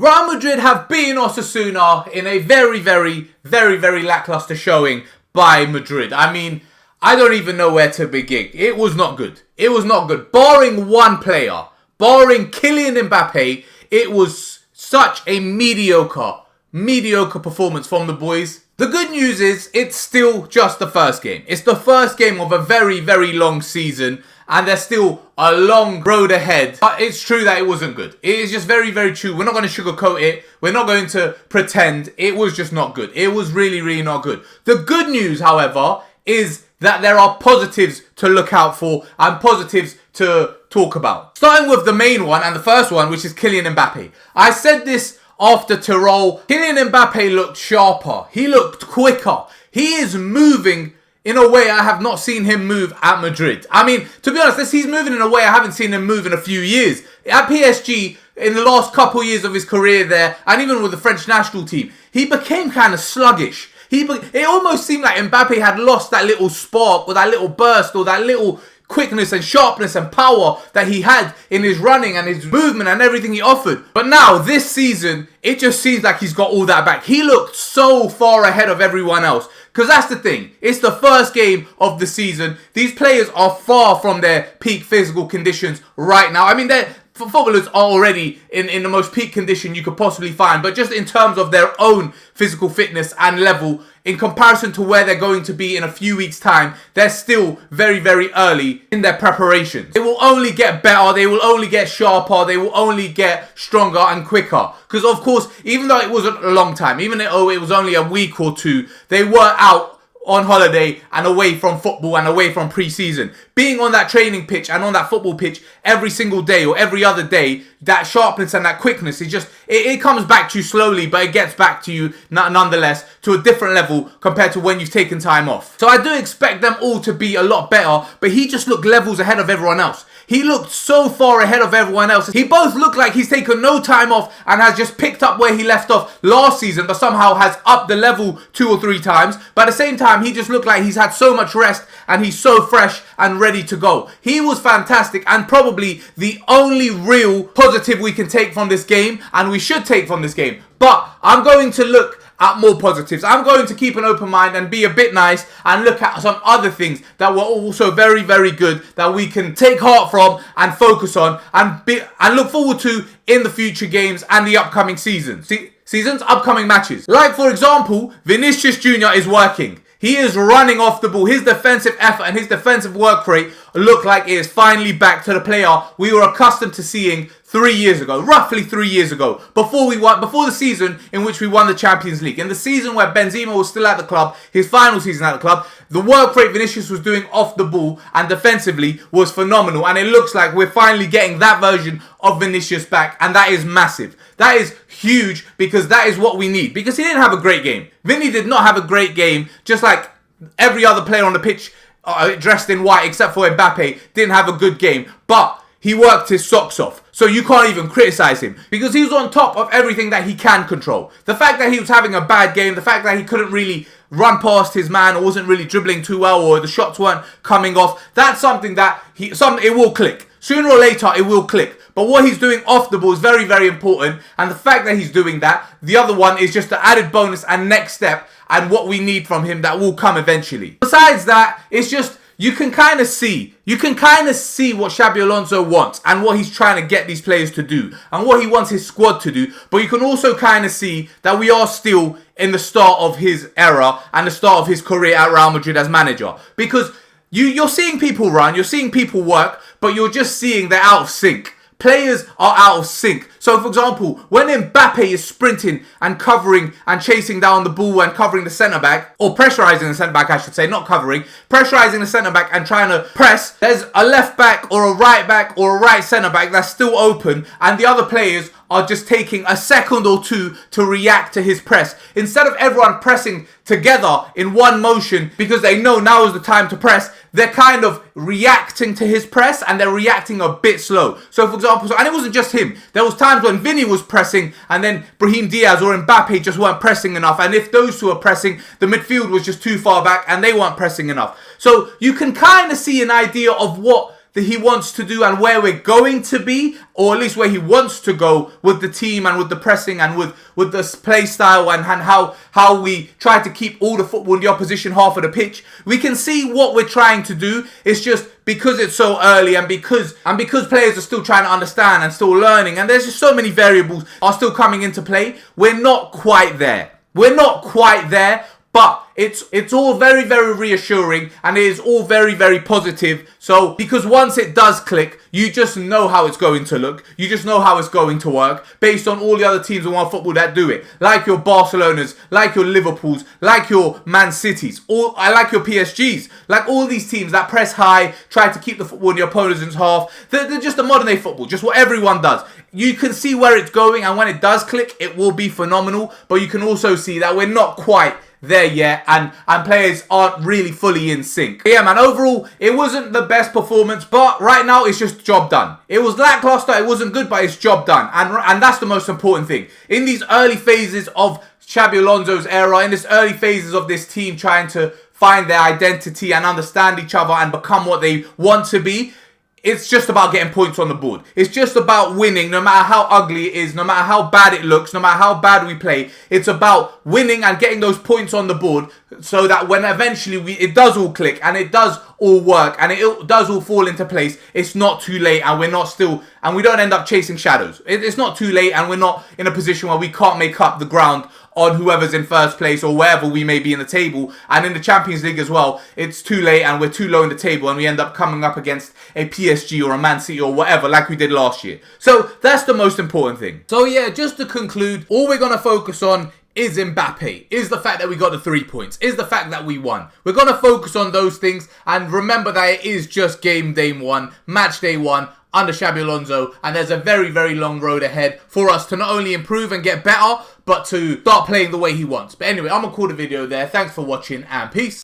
Real Madrid have beaten Osasuna in a very lackluster showing by Madrid. I mean, I don't even know where to begin. It was not good. It was not good. Barring one player, barring Kylian Mbappe, it was such a mediocre performance from the boys. The good news is it's still just the first game. It's the first game of a very long season, and there's still a long road ahead. But it's true that it wasn't good. It is just very true. We're not going to sugarcoat it. We're not going to pretend. It was just not good. It was really not good. The good news, however, is that there are positives to look out for and positives to talk about. Starting with the main one and the first one, which is Kylian Mbappe. I said this after Tirol. Kylian Mbappe looked sharper. He looked quicker. He is moving in a way I have not seen him move at Madrid. I mean, to be honest, he's moving in a way I haven't seen him move in a few years. At PSG, in the last couple years of his career there, and even with the French national team, he became kind of sluggish. It almost seemed like Mbappe had lost that little spark or that little burst or that little quickness and sharpness and power that he had in his running and his movement and everything he offered. But now, this season, it just seems like he's got all that back. He looked so far ahead of everyone else. Because that's the thing. It's the first game of the season. These players are far from their peak physical conditions right now. I mean, footballers are already in the most peak condition you could possibly find. But just in terms of their own physical fitness and level, in comparison to where they're going to be in a few weeks' time, they're still very early in their preparations. They will only get better, they will only get sharper, they will only get stronger and quicker. Because of course, even though it wasn't a long time, even though it was only a week or two, they were out on holiday and away from football and away from pre-season. Being on that training pitch and on that football pitch every single day or every other day, that sharpness and that quickness, it comes back to you slowly, but it gets back to you nonetheless to a different level compared to when you've taken time off. So I do expect them all to be a lot better, but he just looked levels ahead of everyone else. He looked so far ahead of everyone else. He both looked like he's taken no time off and has just picked up where he left off last season, but somehow has upped the level 2 or 3 times. But at the same time, he just looked like he's had so much rest and he's so fresh and ready to go. He was fantastic and probably the only real positive we can take from this game, and we should take from this game. But I'm going to look at more positives. I'm going to keep an open mind and be a bit nice and look at some other things that were also very good that we can take heart from and focus on and look forward to in the future games and the upcoming seasons. Upcoming matches. Like, for example, Vinicius Jr. is working. He is running off the ball. His defensive effort and his defensive work rate look like it is finally back to the player we were accustomed to seeing 3 years ago, roughly 3 years ago, before the season in which we won the Champions League. In the season where Benzema was still at the club, his final season at the club, the work rate Vinicius was doing off the ball and defensively was phenomenal. And it looks like we're finally getting that version of Vinicius back, and that is massive. That is huge because that is what we need. Because he didn't have a great game. Vini did not have a great game, just like every other player on the pitch dressed in white except for Mbappe didn't have a good game. But he worked his socks off. So you can't even criticize him because he was on top of everything that he can control. The fact that he was having a bad game, the fact that he couldn't really run past his man or wasn't really dribbling too well or the shots weren't coming off, that's something that it will click. Sooner or later, it will click. But what he's doing off the ball is very important. And the fact that he's doing that, the other one is just the added bonus and next step and what we need from him that will come eventually. Besides that, it's just, you can kind of see what Xabi Alonso wants and what he's trying to get these players to do and what he wants his squad to do. But you can also kind of see that we are still in the start of his era and the start of his career at Real Madrid as manager. Because you're seeing people run, you're seeing people work, but you're just seeing they're out of sync. Players are out of sync. So, for example, when Mbappe is sprinting and covering and chasing down the ball and covering the centre-back, or pressurising the centre-back, I should say, not covering, pressurising the centre-back and trying to press, there's a left-back or a right-back or a right centre-back that's still open, and the other players are just taking a second or two to react to his press. Instead of everyone pressing together in one motion because they know now is the time to press, they're kind of reacting to his press and they're reacting a bit slow. So, for example, and it wasn't just him. There was times when Vini was pressing and then Brahim Diaz or Mbappe just weren't pressing enough. And if those two were pressing, the midfield was just too far back and they weren't pressing enough. So you can kind of see an idea of what that he wants to do and where we're going to be, or at least where he wants to go with the team and with the pressing and with the play style and how we try to keep all the football in the opposition half of the pitch, we can see what we're trying to do. It's just because it's so early and because players are still trying to understand and still learning, and there's just so many variables are still coming into play, we're not quite there. We're not quite there, but it's all very, very reassuring and it is all very, very positive. So, because once it does click, you just know how it's going to look. You just know how it's going to work based on all the other teams in world football that do it. Like your Barcelonas, like your Liverpools, like your Man Cities, I like your PSGs, like all these teams that press high, try to keep the football in your opponent's half. They're just a modern day football, just what everyone does. You can see where it's going, and when it does click, it will be phenomenal. But you can also see that we're not quite there yet, and players aren't really fully in sync. But yeah, man, overall, it wasn't the best performance, but right now, it's just job done. It was lackluster, it wasn't good, but it's job done. And that's the most important thing. In these early phases of Xabi Alonso's era, in this early phases of this team trying to find their identity and understand each other and become what they want to be, it's just about getting points on the board. It's just about winning, no matter how ugly it is, no matter how bad it looks, no matter how bad we play. It's about winning and getting those points on the board so that when eventually it does all click and it does all work and it does all fall into place, it's not too late and we don't end up chasing shadows. It's not too late and we're not in a position where we can't make up the ground on whoever's in first place or wherever we may be in the table. And in the Champions League as well, it's too late and we're too low in the table and we end up coming up against a PSG or a Man City or whatever like we did last year. So that's the most important thing. So yeah, just to conclude, all we're going to focus on is Mbappe, is the fact that we got the 3 points, is the fact that we won. We're going to focus on those things and remember that it is just game day 1, match day 1, under Xabi Alonso, and there's a very, very long road ahead for us to not only improve and get better, but to start playing the way he wants. But anyway, I'm going to call the video there. Thanks for watching and peace.